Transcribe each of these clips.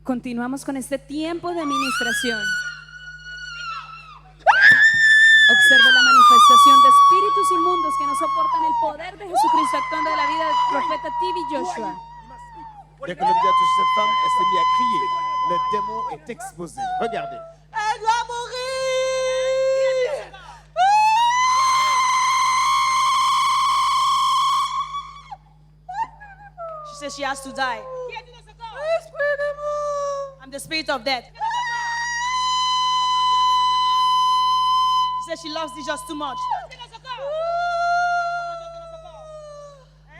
Continuamos con este tiempo de ministración. Observe la manifestación de espíritus inmundos que no soportan el poder de Jesucristo actuando en la vida del profeta T.B. Joshua. Dès que l'homme a touché cette femme, elle s'est mise à crier. Le démon est exposé. Regardez. Elle doit mourir. She says she has to die. Esprit de mort. I'm the spirit of death. She says she loves Jesus too much.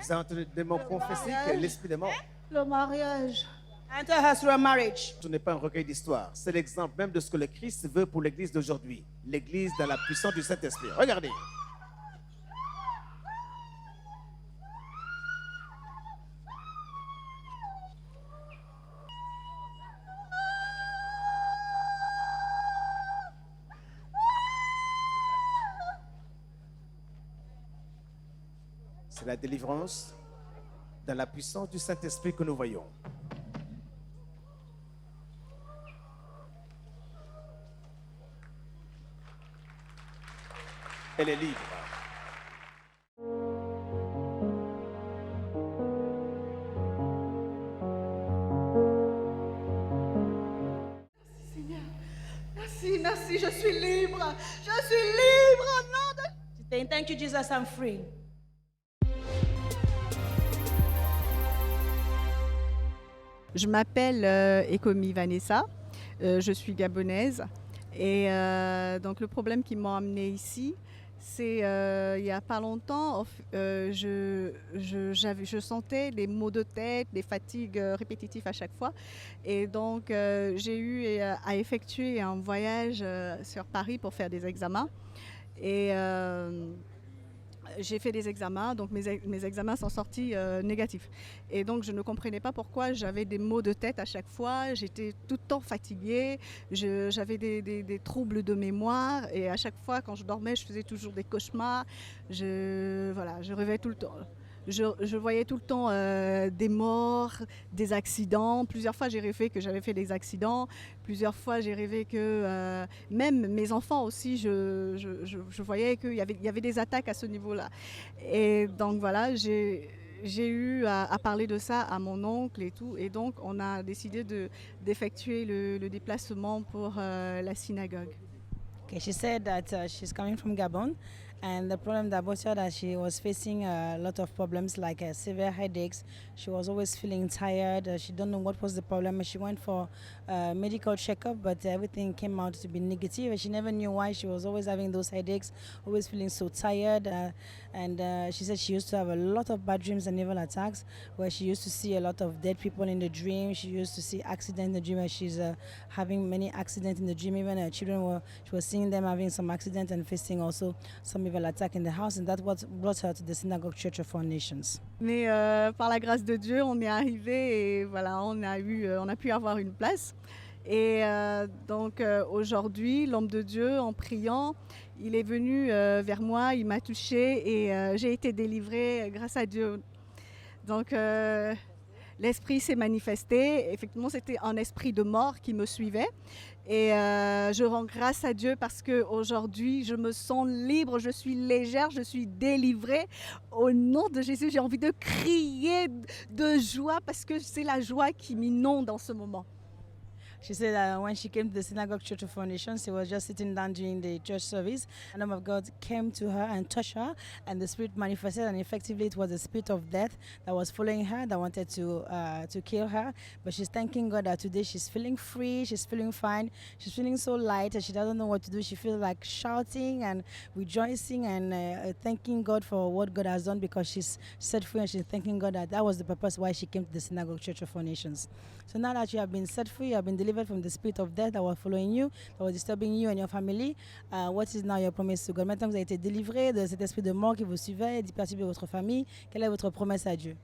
Vous avez entendu le démon confesser que l'esprit des morts. Le mariage. Enter her through a marriage. Ce n'est pas un recueil d'histoire. C'est l'exemple même de ce que le Christ veut pour l'église d'aujourd'hui. L'église dans la puissance du Saint-Esprit. Regardez. C'est la délivrance dans la puissance du Saint-Esprit que nous voyons. Elle est libre. Seigneur, merci, merci, je suis libre. Je suis libre au nom de... She's saying, thank you, Jesus, I'm free. Je m'appelle Ekomi Vanessa, je suis gabonaise et donc le problème qui m'a amenée ici, c'est il n'y a pas longtemps, je sentais des maux de tête, des fatigues répétitives à chaque fois et donc j'ai eu à effectuer un voyage sur Paris pour faire des examens et j'ai fait des examens, donc mes examens sont sortis négatifs. Et donc je ne comprenais pas pourquoi j'avais des maux de tête à chaque fois, j'étais tout le temps fatiguée, j'avais des troubles de mémoire et à chaque fois quand je dormais, je faisais toujours des cauchemars, je rêvais tout le temps. Je voyais tout le temps des morts, des accidents. Plusieurs fois, j'ai rêvé que j'avais fait des accidents. Plusieurs fois, j'ai rêvé que même mes enfants aussi, je voyais qu'il y avait des attaques à ce niveau-là. Et donc voilà, j'ai eu à parler de ça à mon oncle et tout. Et donc, on a décidé d'effectuer le déplacement pour la synagogue. Okay, she said that she's coming from Gabon, and the problem that brought her that she was facing a lot of problems like severe headaches. She was always feeling tired. She don't know what was the problem. She went for a medical checkup, but everything came out to be negative. And she never knew why she was always having those headaches, always feeling so tired. And she said she used to have a lot of bad dreams and evil attacks, where she used to see a lot of dead people in the dream. She used to see accidents in the dream, where she's having many accidents in the dream. Even her children she was seeing them having some accidents and facing also some evil attack in the house, and that's what brought her to the Synagogue Church of All Nations. Mais par la grâce de Dieu, on est arrivé et voilà, on a pu avoir une place. Et donc aujourd'hui, l'homme de Dieu, en priant, il est venu vers moi, il m'a touchée et j'ai été délivrée grâce à Dieu. Donc l'esprit s'est manifesté. Effectivement, c'était un esprit de mort qui me suivait. Et je rends grâce à Dieu parce qu'aujourd'hui, je me sens libre, je suis légère, je suis délivrée. Au nom de Jésus, j'ai envie de crier de joie parce que c'est la joie qui m'inonde en ce moment. She said that when she came to the Synagogue Church of All Nations, she was just sitting down during the church service. The Lamb of God came to her and touched her, and the Spirit manifested, and effectively it was the spirit of death that was following her, that wanted to kill her. But she's thanking God that today she's feeling free, she's feeling fine, she's feeling so light, and she doesn't know what to do. She feels like shouting and rejoicing and thanking God for what God has done, because she's set free, and she's thanking God that was the purpose why she came to the Synagogue Church of All Nations. So now that you have been set free, you have been delivered from the spirit of death that was following you, that was disturbing you and your family, what is now your promise to God? Maintenant que vous avez été délivré de cet esprit de mort qui vous suivait et qui perturbait votre famille, quelle est votre promesse à Dieu?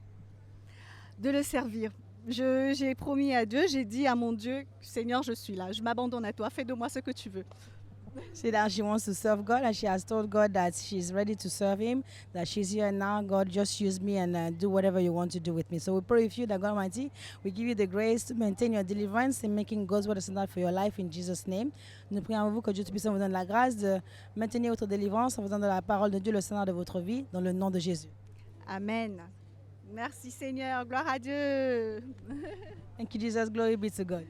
De le servir. J'ai promis à Dieu, j'ai dit à mon Dieu, Seigneur, je suis là, je m'abandonne à toi, fais de moi ce que tu veux. Say that she wants to serve God and she has told God that she's ready to serve Him, that she's here now. God, just use me and do whatever you want to do with me. So we pray with you that God Almighty, we give you the grace to maintain your deliverance and making God's word a standard for your life in Jesus' name. Nous prions à vous que Dieu Tout-Puissant vous donne la grâce de maintenir votre délivrance en faisant de la parole de Dieu le standard de votre vie dans le nom de Jésus. Amen. Merci Seigneur, gloire à Dieu. Thank you, Jesus. Glory be to God.